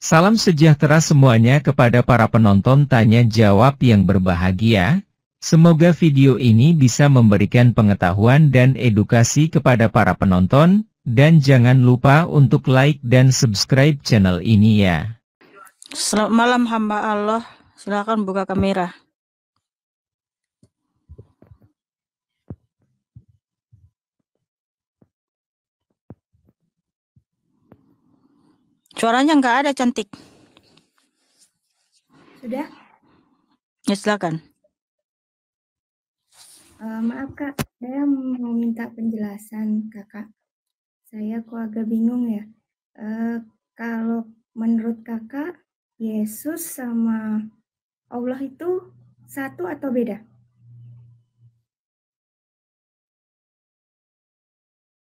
Salam sejahtera semuanya kepada para penonton tanya jawab yang berbahagia. Semoga video ini bisa memberikan pengetahuan dan edukasi kepada para penonton, dan jangan lupa untuk like dan subscribe channel ini ya. Selamat malam hamba Allah, silakan buka kamera. Suaranya nggak ada, cantik. Sudah? Ya, silakan. Maaf Kak, saya mau minta penjelasan Kakak. Saya kok agak bingung ya. Kalau menurut Kakak, Yesus sama Allah itu satu atau beda?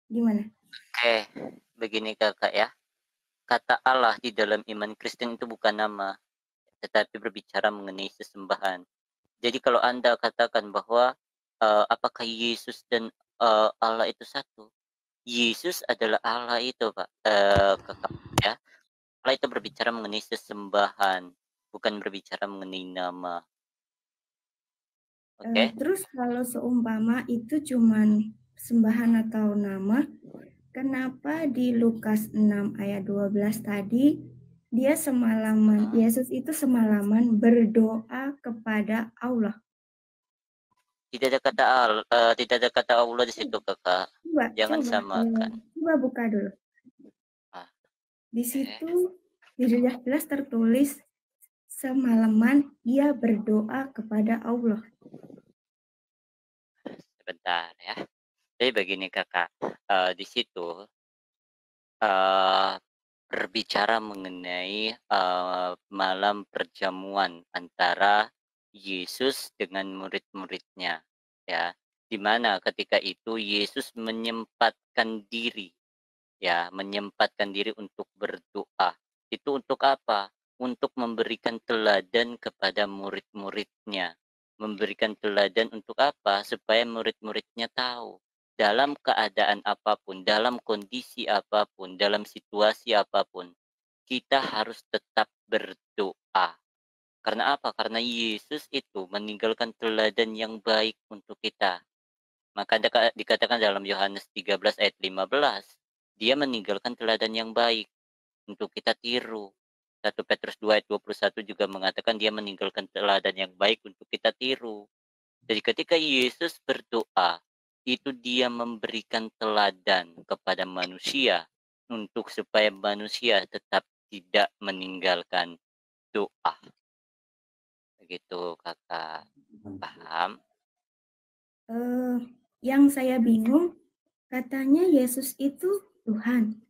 Gimana? Oke, begini Kakak ya. Kata Allah di dalam iman Kristen itu bukan nama, tetapi berbicara mengenai sesembahan. Jadi kalau Anda katakan bahwa apakah Yesus dan Allah itu satu? Yesus adalah Allah itu, Pak, Kakak ya. Allah itu berbicara mengenai sesembahan, bukan berbicara mengenai nama. Oke? Terus kalau seumpama itu cuman sembahan atau nama, kenapa di Lukas 6 ayat 12 tadi dia semalaman, Yesus itu semalaman berdoa kepada Allah? Tidak ada kata Allah di situ, Kakak. Jangan samakan. Coba buka dulu. Di situ jelas tertulis semalaman ia berdoa kepada Allah. Sebentar ya. Jadi begini Kakak, di situ berbicara mengenai malam perjamuan antara Yesus dengan murid-muridnya, ya. Di mana ketika itu Yesus menyempatkan diri untuk berdoa. Itu untuk apa? Untuk memberikan teladan kepada murid-muridnya. Memberikan teladan untuk apa? Supaya murid-muridnya tahu dalam keadaan apapun, dalam kondisi apapun, dalam situasi apapun, kita harus tetap berdoa. Karena apa? Karena Yesus itu meninggalkan teladan yang baik untuk kita. Maka dikatakan dalam Yohanes 13 ayat 15, dia meninggalkan teladan yang baik untuk kita tiru. 1 Petrus 2 ayat 21 juga mengatakan dia meninggalkan teladan yang baik untuk kita tiru. Jadi ketika Yesus berdoa, itu dia memberikan teladan kepada manusia untuk supaya manusia tetap tidak meninggalkan doa. Begitu Kakak. Paham? Yang saya bingung, katanya Yesus itu Tuhan.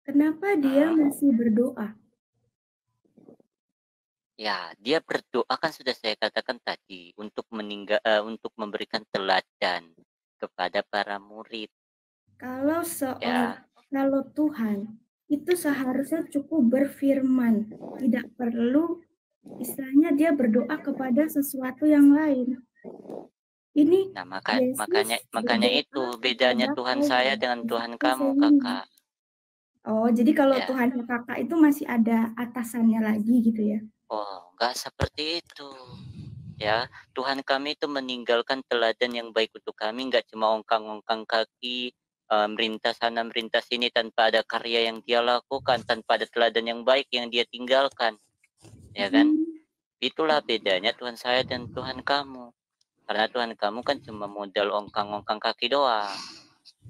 Kenapa dia masih berdoa? Ya, dia berdoa kan sudah saya katakan tadi untuk memberikan teladan kepada para murid. Kalau kalau Tuhan itu seharusnya cukup berfirman, tidak perlu istilahnya dia berdoa kepada sesuatu yang lain. Ini nah, makanya itu bedanya Tuhan saya dengan Tuhan kamu, Kakak. Oh, jadi kalau Tuhan Kakak itu masih ada atasannya lagi gitu ya? Oh, enggak seperti itu. Ya, Tuhan kami itu meninggalkan teladan yang baik untuk kami, enggak cuma ongkang-ongkang kaki, merintah sana merintah sini tanpa ada karya yang dia lakukan, tanpa ada teladan yang baik yang dia tinggalkan. Ya kan? Itulah bedanya Tuhan saya dan Tuhan kamu. Karena Tuhan kamu kan cuma modal ongkang-ongkang kaki doang.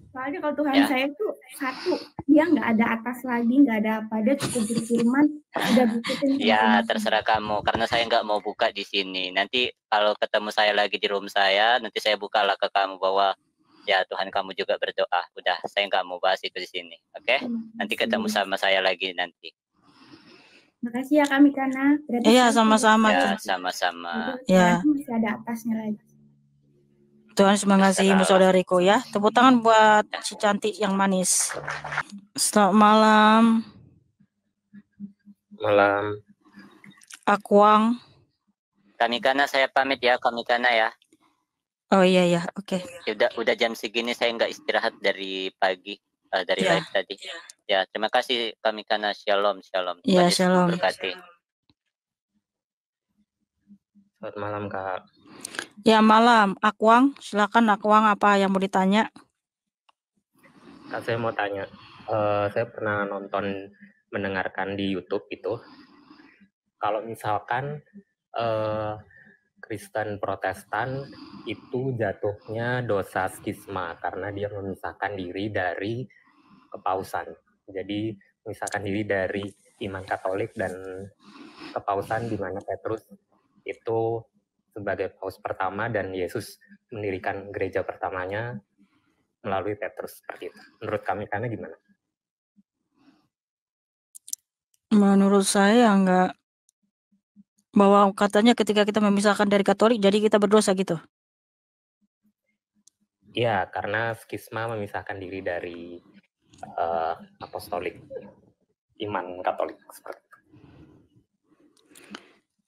Soalnya kalau Tuhan saya tuh satu, dia nggak ada atas lagi, nggak ada apa, dia cukup berfirman, udah ngikutin. Ya, terserah kamu, karena saya nggak mau buka di sini. Nanti kalau ketemu saya lagi di room saya, nanti saya bukalah ke kamu bahwa ya Tuhan kamu juga berdoa. Udah, saya nggak mau bahas itu di sini, oke? Nanti ketemu sama saya lagi nanti. Makasih ya kami Kana. Iya, sama-sama. Ya, sama-sama. Ya. Masih ada atasnya lagi. Tuhan mengasihimu saudariku ya. Tepuk tangan buat si cantik yang manis. Selamat malam. Malam. Akwang. Kami Kana saya pamit ya, kami Kana ya. Oh iya ya, oke. Udah jam segini saya nggak istirahat dari pagi, dari live tadi. ya. Terima kasih kami karena shalom. Ya, Tuhan Yesus shalom. memberkati. Selamat malam, Kak. Ya, malam. Akwang, silakan Akwang, apa yang mau ditanya? Kak, saya mau tanya. Saya pernah mendengarkan di YouTube itu, kalau misalkan Kristen Protestan itu jatuhnya dosa skisma karena dia memisahkan diri dari kepausan. Jadi memisahkan diri dari iman Katolik dan kepausan, di mana Petrus itu sebagai paus pertama dan Yesus mendirikan gereja pertamanya melalui Petrus, seperti itu. Menurut kami karena gimana? Menurut saya enggak, bahwa katanya ketika kita memisahkan dari Katolik jadi kita berdosa gitu. Iya, karena skisma memisahkan diri dari apostolik, iman Katolik, seperti itu.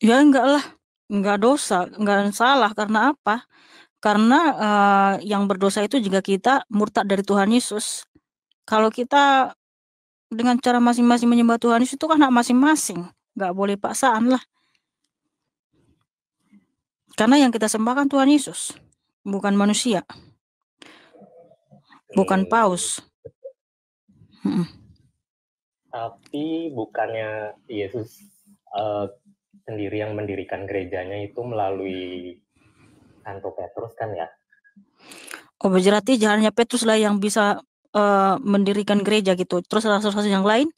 Ya enggak lah, enggak dosa, enggak salah. Karena apa? Karena yang berdosa itu juga kita murtad dari Tuhan Yesus. Kalau kita dengan cara masing-masing menyembah Tuhan Yesus itu kan hak masing-masing, enggak boleh paksaan lah. Karena yang kita sembahkan Tuhan Yesus, bukan manusia, bukan paus. Tapi bukannya Yesus sendiri yang mendirikan gerejanya itu melalui Santo Petrus kan ya? Oh, berarti hanya Petrus lah yang bisa mendirikan gereja gitu. Terus rasul-rasul yang lain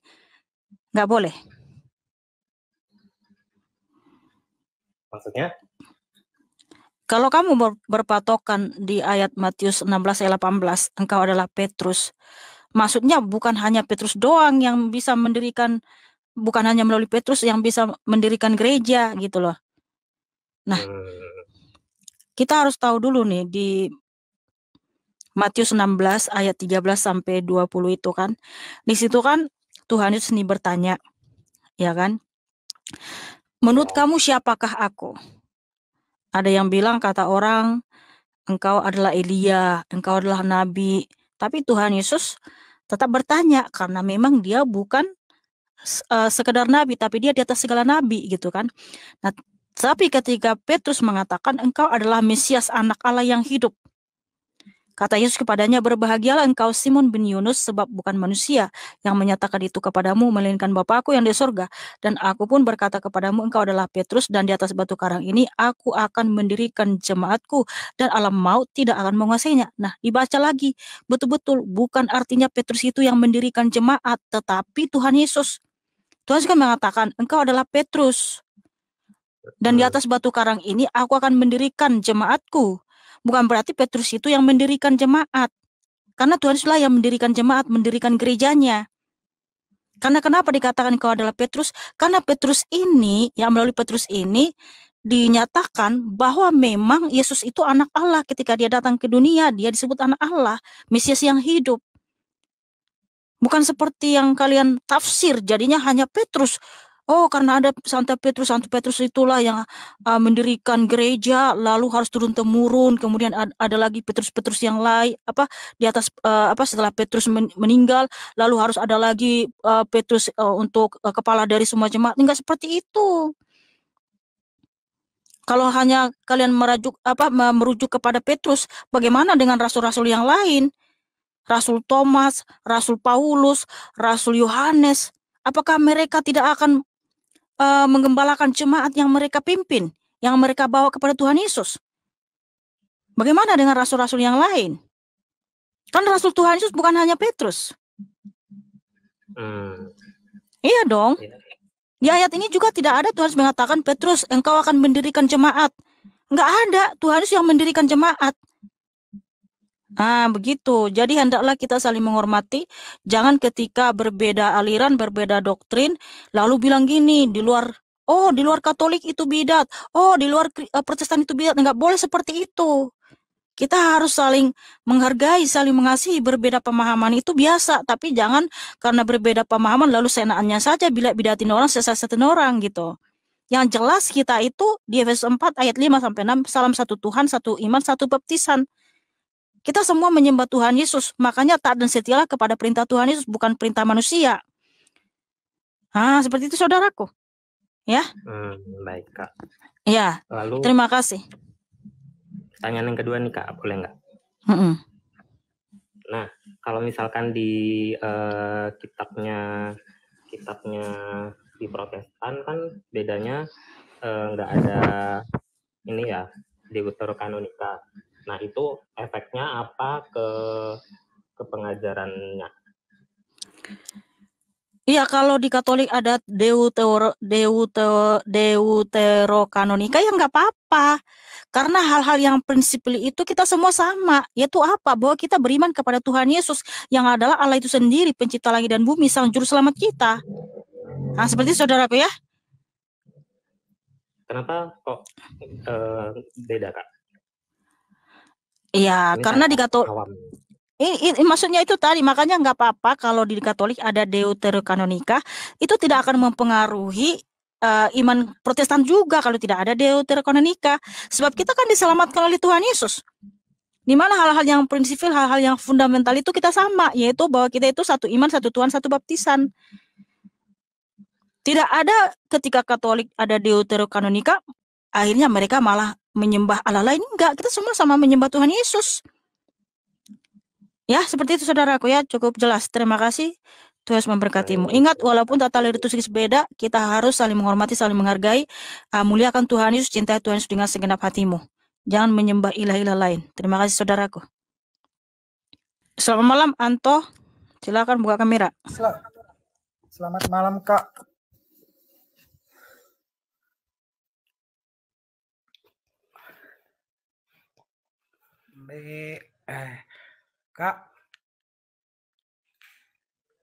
nggak boleh. Maksudnya? Kalau kamu berpatokan di ayat Matius 16 ayat 18, engkau adalah Petrus. Maksudnya bukan hanya Petrus doang yang bisa mendirikan, bukan hanya melalui Petrus yang bisa mendirikan gereja gitu loh. Nah, kita harus tahu dulu nih di Matius 16 ayat 13 sampai 20 itu kan. Di situ kan Tuhan Yesus ini bertanya, ya kan? Menurut kamu siapakah aku? Ada yang bilang, kata orang, engkau adalah Elia, engkau adalah nabi. Tapi Tuhan Yesus tetap bertanya karena memang dia bukan sekedar nabi, tapi dia di atas segala nabi gitu kan. Nah, tapi ketika Petrus mengatakan engkau adalah Mesias, anak Allah yang hidup, kata Yesus kepadanya, berbahagialah engkau Simon bin Yunus, sebab bukan manusia yang menyatakan itu kepadamu, melainkan Bapa-Ku yang di surga. Dan aku pun berkata kepadamu, engkau adalah Petrus, dan di atas batu karang ini aku akan mendirikan jemaatku, dan alam maut tidak akan menguasainya. Nah, dibaca lagi, betul-betul bukan artinya Petrus itu yang mendirikan jemaat, tetapi Tuhan Yesus. Tuhan Yesus kan mengatakan, engkau adalah Petrus, dan di atas batu karang ini aku akan mendirikan jemaatku. Bukan berarti Petrus itu yang mendirikan jemaat. Karena Tuhan Yesuslah yang mendirikan jemaat, mendirikan gerejanya. Karena kenapa dikatakan kau adalah Petrus? Karena Petrus ini, yang melalui Petrus ini, dinyatakan bahwa memang Yesus itu anak Allah. Ketika dia datang ke dunia, dia disebut anak Allah, Mesias yang hidup. Bukan seperti yang kalian tafsir, jadinya hanya Petrus. Oh, karena ada Santo Petrus itulah yang mendirikan gereja, lalu harus turun-temurun. Kemudian ada lagi Petrus yang lain, di atas setelah Petrus meninggal, lalu harus ada lagi Petrus untuk kepala dari semua jemaat. Enggak seperti itu. Kalau hanya kalian merujuk kepada Petrus, bagaimana dengan rasul-rasul yang lain? Rasul Thomas, Rasul Paulus, Rasul Yohanes, apakah mereka tidak akan menggembalakan jemaat yang mereka pimpin, yang mereka bawa kepada Tuhan Yesus? Bagaimana dengan rasul-rasul yang lain? Kan rasul Tuhan Yesus bukan hanya Petrus. Iya dong. Di ayat ini juga tidak ada Tuhan Yesus mengatakan, Petrus, engkau akan mendirikan jemaat. Enggak ada, Tuhan Yesus yang mendirikan jemaat. Begitu. Jadi hendaklah kita saling menghormati. Jangan ketika berbeda aliran, berbeda doktrin, lalu bilang gini, di luar Katolik itu bidat, di luar Protestan itu bidat. Enggak boleh seperti itu. Kita harus saling menghargai, saling mengasihi. Berbeda pemahaman itu biasa, tapi jangan karena berbeda pemahaman lalu seenaknya saja bidatin orang, sesatin orang gitu. Yang jelas kita itu di Efesus 4 ayat 5 sampai 6, salam satu Tuhan, satu iman, satu baptisan. Kita semua menyembah Tuhan Yesus, makanya taat dan setialah kepada perintah Tuhan Yesus, bukan perintah manusia. Seperti itu saudaraku. Ya. Baik Kak. Ya. Lalu terima kasih. Pertanyaan yang kedua nih Kak, boleh nggak? Nah, kalau misalkan di kitabnya di Protestan kan bedanya nggak ada ini ya, Deuterokanonika. Nah, itu efeknya apa ke pengajarannya? Iya, kalau di Katolik ada Deuterokanonika ya nggak apa-apa. Karena hal-hal yang prinsipil itu kita semua sama, yaitu apa? Bahwa kita beriman kepada Tuhan Yesus yang adalah Allah itu sendiri, pencipta langit dan bumi, sang juru selamat kita. Seperti saudaraku ya. Kenapa kok beda Kak? Iya, karena di Katolik maksudnya itu tadi, makanya nggak apa-apa kalau di Katolik ada Deuterokanonika, itu tidak akan mempengaruhi iman Protestan juga kalau tidak ada Deuterokanonika, sebab kita kan diselamatkan oleh Tuhan Yesus, di mana hal-hal yang prinsipil, hal-hal yang fundamental itu kita sama, yaitu bahwa kita itu satu iman, satu Tuhan, satu baptisan. Tidak ada ketika Katolik ada Deuterokanonika, akhirnya mereka malah menyembah Allah lain. Enggak, kita semua sama menyembah Tuhan Yesus. Ya, seperti itu saudaraku ya, cukup jelas. Terima kasih. Tuhan memberkatimu. Ingat, walaupun tata liturgis beda, kita harus saling menghormati, saling menghargai. Muliakan Tuhan Yesus, cintai Tuhan Yesus dengan segenap hatimu. Jangan menyembah ilah-ilah lain. Terima kasih saudaraku. Selamat malam, Anto. Silakan buka kamera. Selamat malam, Kak. Kak.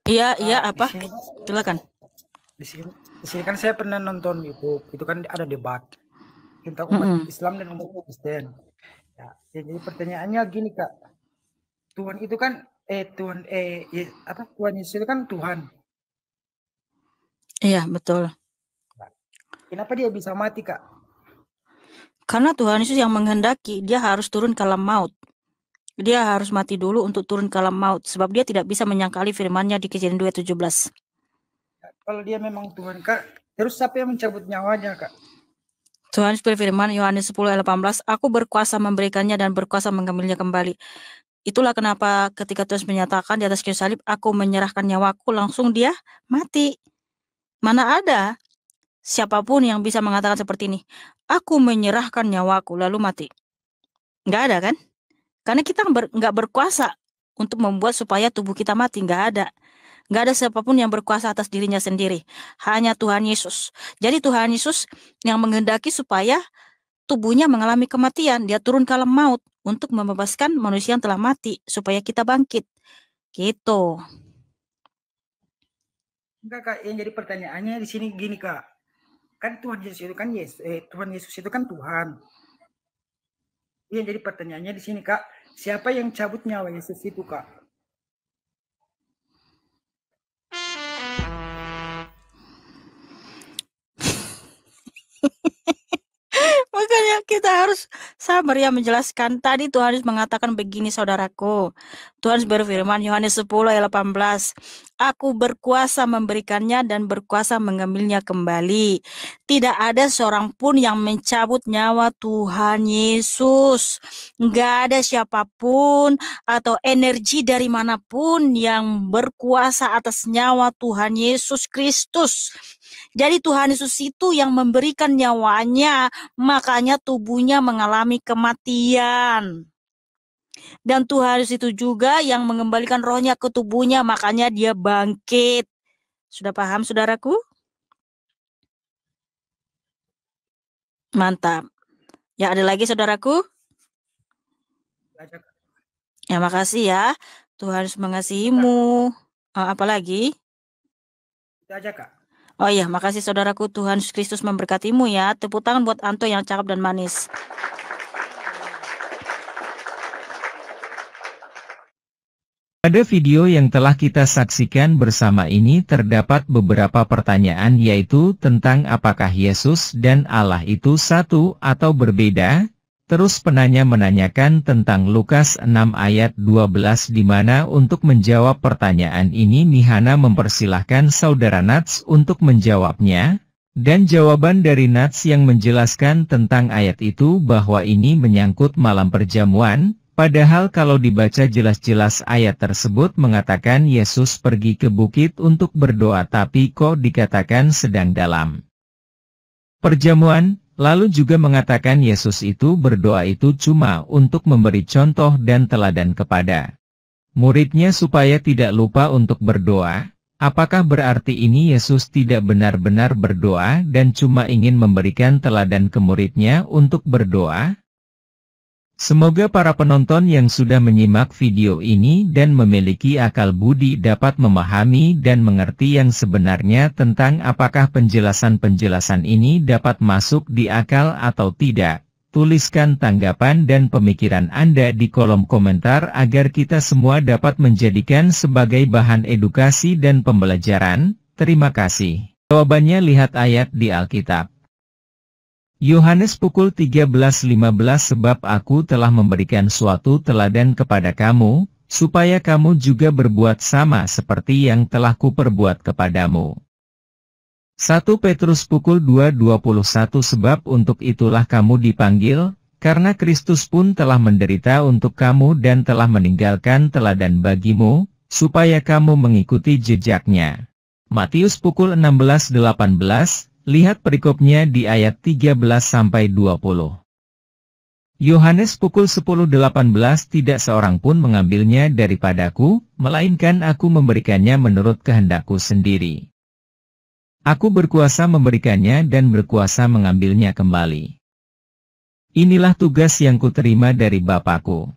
Iya, apa? Silakan. Di sini kan saya pernah nonton YouTube, itu kan ada debat tentang umat Islam dan umat Kristen. Ya, jadi pertanyaannya gini Kak, Tuhan itu kan Tuhan Yesus itu kan Tuhan. Iya, betul. Kenapa dia bisa mati Kak? Karena Tuhan Yesus yang menghendaki dia harus turun ke alam maut. Dia harus mati dulu untuk turun ke alam maut, sebab dia tidak bisa menyangkali firman-Nya di Kejadian 2:17. Kalau dia memang Tuhan Kak, terus siapa yang mencabut nyawanya Kak? Tuhan berfirman Yohanes 10:18, aku berkuasa memberikannya dan berkuasa mengambilnya kembali. Itulah kenapa ketika Tuhan menyatakan di atas kayu salib, aku menyerahkan nyawaku, langsung dia mati. Mana ada siapapun yang bisa mengatakan seperti ini, aku menyerahkan nyawaku lalu mati. Nggak ada kan? Karena kita nggak berkuasa untuk membuat supaya tubuh kita mati, nggak ada. Nggak ada siapapun yang berkuasa atas dirinya sendiri. Hanya Tuhan Yesus. Jadi Tuhan Yesus yang menghendaki supaya tubuhnya mengalami kematian. Dia turun ke alam maut untuk membebaskan manusia yang telah mati. Supaya kita bangkit. Gitu. Enggak Kak, yang jadi pertanyaannya di sini gini Kak. Kan Tuhan Yesus itu kan Tuhan Yesus itu kan Tuhan. Yang jadi pertanyaannya di sini Kak, siapa yang cabut nyawa Yesus itu Kak? Makanya kita harus sabar ya menjelaskan. Tadi Tuhan Yesus mengatakan begini saudaraku. Tuhan berfirman Yohanes 10:18. Aku berkuasa memberikannya dan berkuasa mengambilnya kembali. Tidak ada seorang pun yang mencabut nyawa Tuhan Yesus. Nggak ada siapapun atau energi dari manapun yang berkuasa atas nyawa Tuhan Yesus Kristus. Jadi Tuhan Yesus itu yang memberikan nyawanya, makanya tubuhnya mengalami kematian. Dan Tuhan Yesus itu juga yang mengembalikan rohnya ke tubuhnya, makanya dia bangkit. Sudah paham saudaraku? Mantap. Ya, ada lagi saudaraku? Ya, makasih ya. Tuhan Yesus mengasihimu. Apa lagi? Itu aja Kak. Oh iya, makasih saudaraku. Tuhan Yesus Kristus memberkatimu ya. Tepuk tangan buat Anto yang cakep dan manis. Pada video yang telah kita saksikan bersama ini terdapat beberapa pertanyaan, yaitu tentang apakah Yesus dan Allah itu satu atau berbeda, Terus penanya menanyakan tentang Lukas 6 ayat 12 di mana untuk menjawab pertanyaan ini Mihana mempersilahkan saudara Nats untuk menjawabnya, dan jawaban dari Nats yang menjelaskan tentang ayat itu bahwa ini menyangkut malam perjamuan, padahal kalau dibaca jelas-jelas ayat tersebut mengatakan Yesus pergi ke bukit untuk berdoa tapi kok dikatakan sedang dalam perjamuan. Lalu juga mengatakan Yesus itu berdoa itu cuma untuk memberi contoh dan teladan kepada muridnya supaya tidak lupa untuk berdoa. Apakah berarti ini Yesus tidak benar-benar berdoa dan cuma ingin memberikan teladan ke muridnya untuk berdoa? Semoga para penonton yang sudah menyimak video ini dan memiliki akal budi dapat memahami dan mengerti yang sebenarnya tentang apakah penjelasan-penjelasan ini dapat masuk di akal atau tidak. Tuliskan tanggapan dan pemikiran Anda di kolom komentar agar kita semua dapat menjadikan sebagai bahan edukasi dan pembelajaran. Terima kasih. Jawabannya lihat ayat di Alkitab. Yohanes pukul 13.15 sebab aku telah memberikan suatu teladan kepada kamu, supaya kamu juga berbuat sama seperti yang telah kuperbuat kepadamu. 1 Petrus pukul 2.21 sebab untuk itulah kamu dipanggil, karena Kristus pun telah menderita untuk kamu dan telah meninggalkan teladan bagimu, supaya kamu mengikuti jejaknya. Matius pukul 16.18. Lihat perikopnya di ayat 13-20. Yohanes pukul 10.18 tidak seorang pun mengambilnya daripadaku, melainkan aku memberikannya menurut kehendakku sendiri. Aku berkuasa memberikannya dan berkuasa mengambilnya kembali. Inilah tugas yang kuterima dari Bapakku.